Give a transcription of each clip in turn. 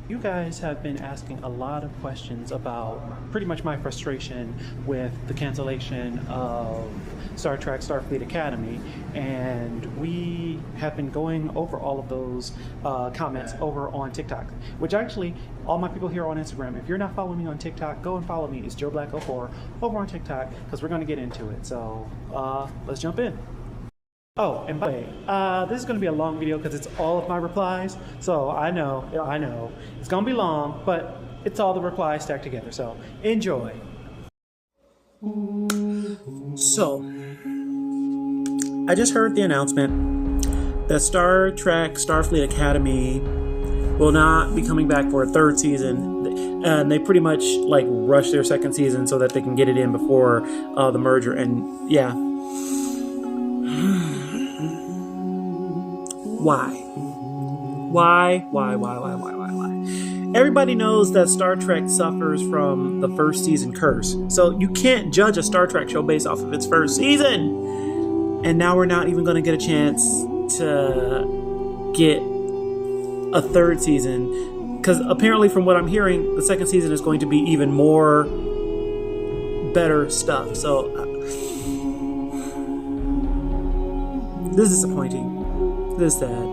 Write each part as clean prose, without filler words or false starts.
You guys have been asking a lot of questions about pretty much my frustration with the cancellation of Star Trek Starfleet Academy, and we have been going over all of those comments over on TikTok, which actually, all my people here on Instagram, if you're not following me on TikTok, go and follow me. It's JoeBlack04 over on TikTok, because we're going to get into it. So let's jump in. Oh, and by the way, this is going to be a long video because it's all of my replies. So I know, it's going to be long, but it's all the replies stacked together. So enjoy. So, I just heard the announcement that Star Trek Starfleet Academy will not be coming back for a third season. And they pretty much like rushed their second season so that they can get it in before the merger. And yeah. Why? Everybody knows that Star Trek suffers from the first season curse. So you can't judge a Star Trek show based off of its first season. And now we're not even going to get a chance to get a third season. Because apparently from what I'm hearing, the second season is going to be even more better stuff. So this is disappointing. This is sad.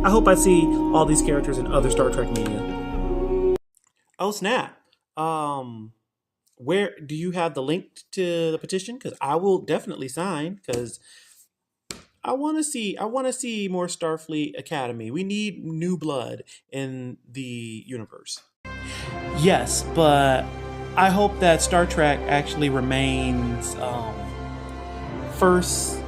I hope I see all these characters in other Star Trek media. Oh snap! Where do you have the link to the petition? Because I will definitely sign. Because I want to see more Starfleet Academy. We need new blood in the universe. Yes, but I hope that Star Trek actually remains first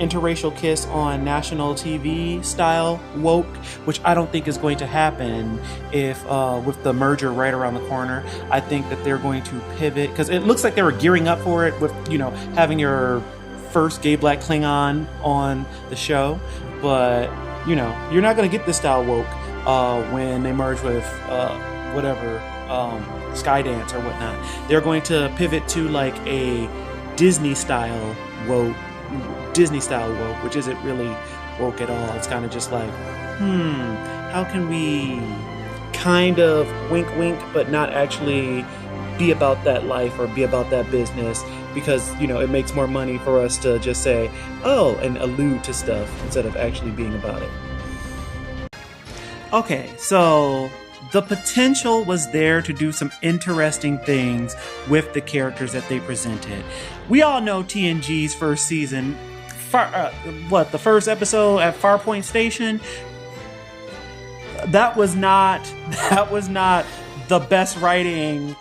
interracial kiss on national TV style woke, which I don't think is going to happen if with the merger right around the corner. I think that they're going to pivot because it looks like they were gearing up for it with, you know, having your first gay black Klingon on the show. But, you know, you're not going to get this style woke when they merge with whatever, Skydance or whatnot. They're going to pivot to like a Disney style woke, which isn't really woke at all. It's kind of just like, how can we kind of wink wink but not actually be about that life or be about that business, because, you know, it makes more money for us to just say, oh, and allude to stuff instead of actually being about it. Okay, so the potential was there to do some interesting things with the characters that they presented. We all know TNG's first season, the first episode at Farpoint Station, that was not the best writing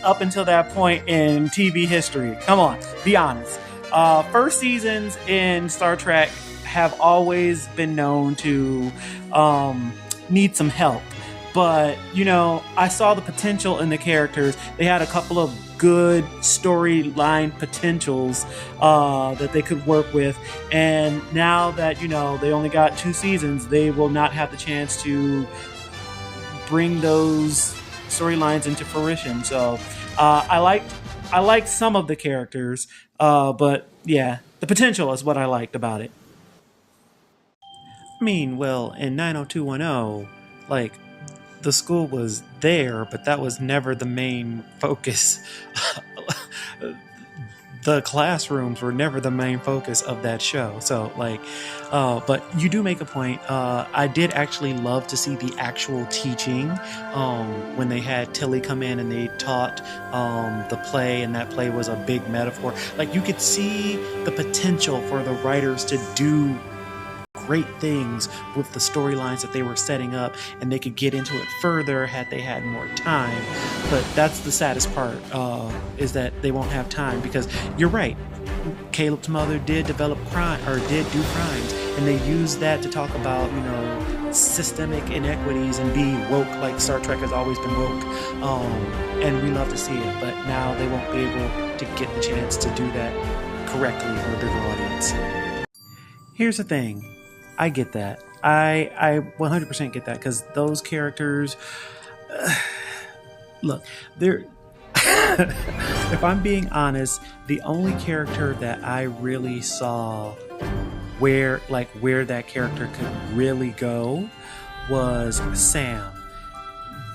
up until that point in TV history. Come on, be honest. First seasons in Star Trek have always been known to need some help. But, you know, I saw the potential in the characters. They had a couple of good storyline potentials that they could work with. And now that, you know, they only got 2 seasons, they will not have the chance to bring those storylines into fruition. So I liked some of the characters, but yeah, the potential is what I liked about it. I mean, well, in 90210, like, the school was there, but that was never the main focus. The classrooms were never the main focus of that show. So, like, but you do make a point. I did actually love to see the actual teaching when they had Tilly come in and they taught the play, and that play was a big metaphor. Like, you could see the potential for the writers to do great things with the storylines that they were setting up, and they could get into it further had they had more time. But that's the saddest part, is that they won't have time, because you're right, Caleb's mother did develop crime, or did do crimes, and they used that to talk about, you know, systemic inequities and be woke like Star Trek has always been woke, and we love to see it, but now they won't be able to get the chance to do that correctly for a bigger audience. Here's the thing, I get that. I 100% get that, because those characters, look, they're if I'm being honest, the only character that I really saw where that character could really go was Sam.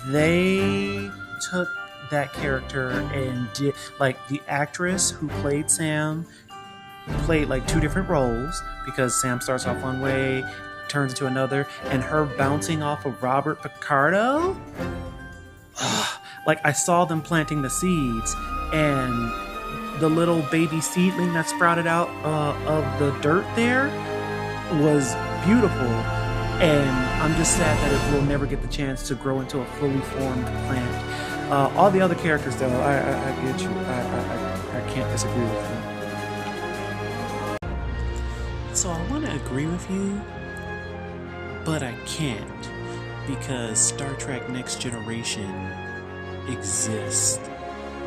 They took that character and did, like, the actress who played Sam played like two different roles, because Sam starts off one way, turns into another, and her bouncing off of Robert Picardo. Like, I saw them planting the seeds, and the little baby seedling that sprouted out of the dirt there was beautiful. And I'm just sad that it will never get the chance to grow into a fully formed plant. All the other characters, though, I get you. I can't disagree with you. So I want to agree with you, but I can't, because Star Trek Next Generation exists.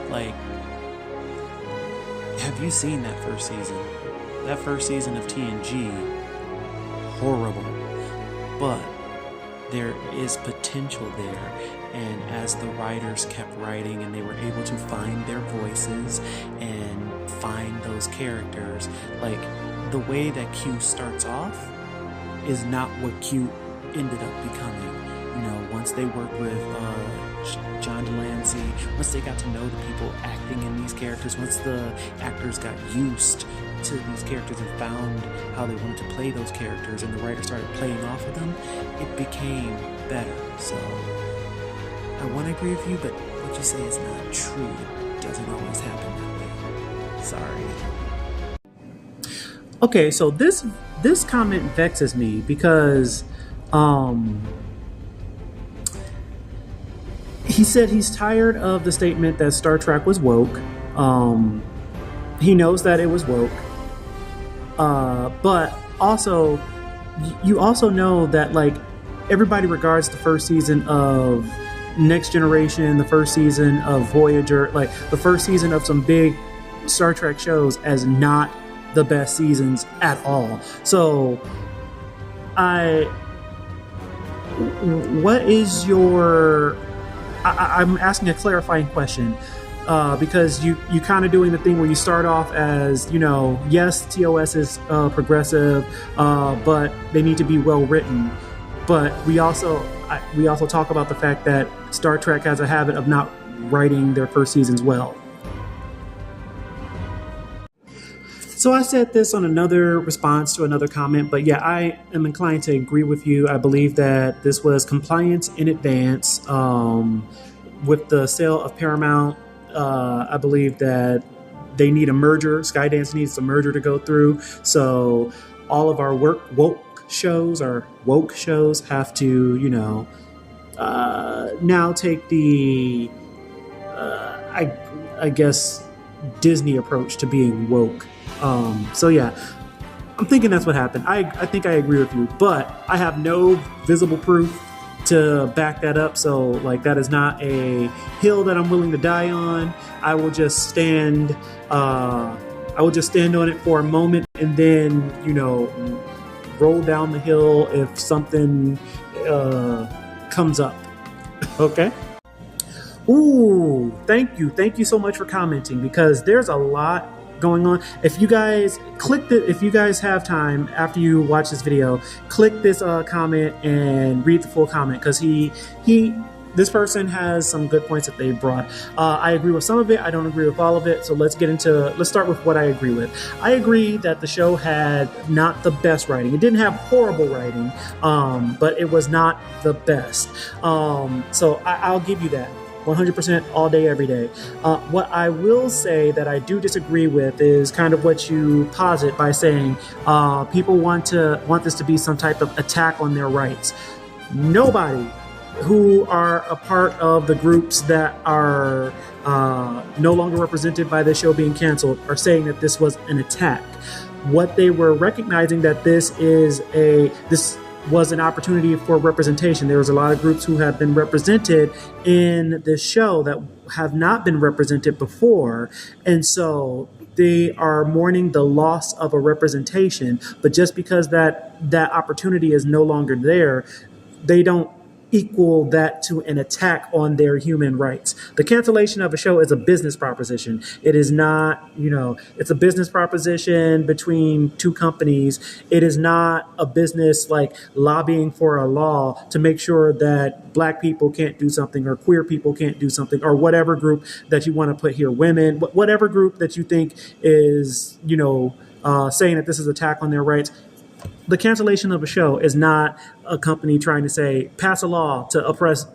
Like, have you seen that first season? That first season of TNG, horrible. But there is potential there, and as the writers kept writing and they were able to find their voices and find those characters, like, the way that Q starts off is not what Q ended up becoming. You know, once they worked with John Delancey, once they got to know the people acting in these characters, once the actors got used to these characters and found how they wanted to play those characters, and the writers started playing off of them, it became better. So I want to agree with you, but what you say is not true. It doesn't always happen that way. Sorry. Okay, so this comment vexes me because he said he's tired of the statement that Star Trek was woke. He knows that it was woke. But also, you also know that, like, everybody regards the first season of Next Generation, the first season of Voyager, like the first season of some big Star Trek shows as not the best seasons at all. So what is your... I'm asking a clarifying question. Because you kind of doing the thing where you start off as, you know, yes, TOS is progressive, but they need to be well written. But we also talk about the fact that Star Trek has a habit of not writing their first seasons well. So I said this on another response to another comment, but yeah, I am inclined to agree with you. I believe that this was compliance in advance with the sale of Paramount. I believe that they need a merger. Skydance needs a merger to go through. So all of our woke shows have to, you know, now take the, I guess, Disney approach to being woke. So yeah, I'm thinking that's what happened. I think I agree with you, but I have no visible proof to back that up. So, like, that is not a hill that I'm willing to die on. I will just stand on it for a moment and then, you know, roll down the hill if something comes up. Okay. Ooh, thank you so much for commenting, because there's a lot going on. If you guys have time after you watch this video, click this comment and read the full comment, because this person has some good points that they brought. I agree with some of it. I don't agree with all of it. So let's start with what I agree with. I agree that the show had not the best writing. It didn't have horrible writing, but it was not the best. So I'll give you that. 100% all day, every day. What I will say that I do disagree with is kind of what you posit by saying people want this to be some type of attack on their rights. Nobody who are a part of the groups that are no longer represented by the show being canceled are saying that this was an attack. What they were recognizing that this was an opportunity for representation. There was a lot of groups who have been represented in this show that have not been represented before. And so they are mourning the loss of a representation. But just because that opportunity is no longer there, they don't equal that to an attack on their human rights. The cancellation of a show is a business proposition. It is not, it's a business proposition between two companies. It is not a business like lobbying for a law to make sure that black people can't do something or queer people can't do something or whatever group that you want to put here, women, whatever group that you think is, saying that this is an attack on their rights. The cancellation of a show is not a company trying to say, pass a law to oppress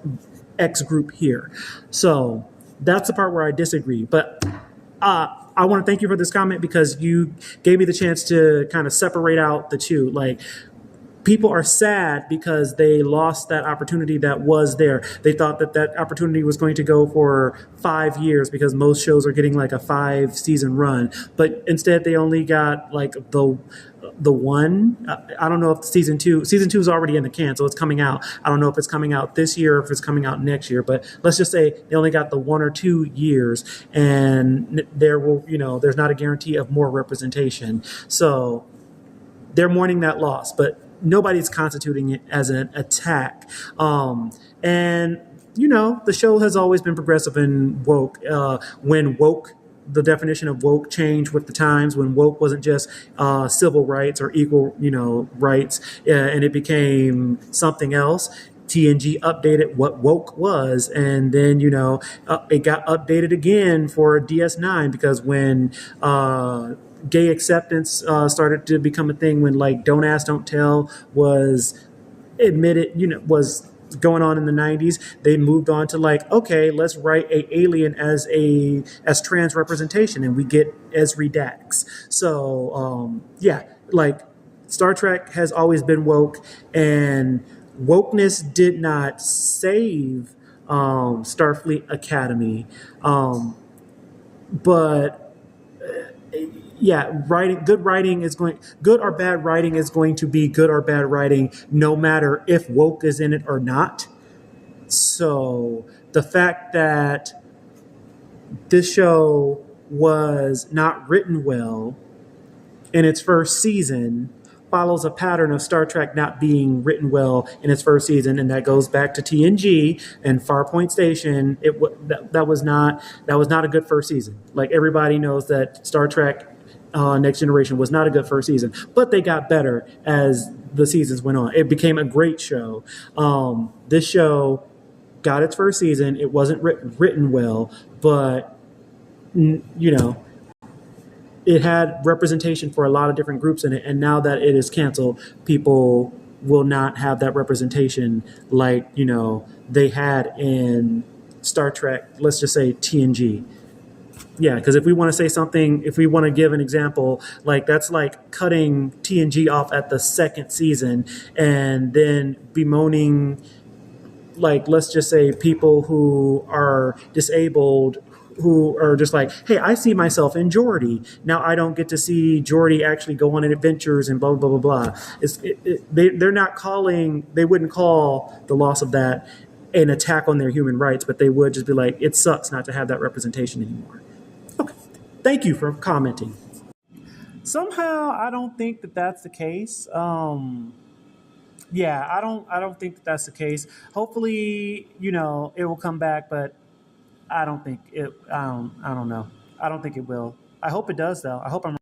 X group here. So that's the part where I disagree. But I want to thank you for this comment because you gave me the chance to kind of separate out the two. Like, people are sad because they lost that opportunity that was there. They thought that that opportunity was going to go for 5 years because most shows are getting like a 5-season run. But instead, they only got like the one. I don't know if season two is already in the can, so it's coming out. I don't know if it's coming out this year or if it's coming out next year, but let's just say they only got the 1 or 2 years, and there's not a guarantee of more representation. So they're mourning that loss, but nobody's constituting it as an attack. And the show has always been progressive and woke. When woke, the definition of woke changed with the times, when woke wasn't just civil rights or equal, rights, and it became something else. TNG updated what woke was, and then it got updated again for DS9 because when gay acceptance started to become a thing, when like Don't Ask, Don't Tell was admitted, was going on in the 90s, they moved on to like, okay, let's write a alien as trans representation, and we get Esri Dax. So like Star Trek has always been woke, and wokeness did not save Starfleet Academy, but good or bad writing is going to be good or bad writing, no matter if woke is in it or not. So the fact that this show was not written well in its first season follows a pattern of Star Trek not being written well in its first season, and that goes back to TNG and Farpoint Station. That was not a good first season. Like, everybody knows that Star Trek Next Generation was not a good first season, but they got better as the seasons went on. It became a great show. This show got its first season. It wasn't written well, but it had representation for a lot of different groups in it, and now that it is canceled, people will not have that representation like they had in Star Trek, let's just say TNG. Yeah, because if we want to say something, if we want to give an example, like that's like cutting TNG off at the second season and then bemoaning, like, let's just say people who are disabled, who are just like, hey, I see myself in Geordi. Now I don't get to see Geordi actually go on adventures and blah, blah, blah, blah. They wouldn't call the loss of that an attack on their human rights, but they would just be like, it sucks not to have that representation anymore. Okay, thank you for commenting. Somehow, I don't think that that's the case. Yeah, I don't think that that's the case. Hopefully, it will come back, but I don't think it. I don't know. I don't think it will. I hope it does, though. I hope I'm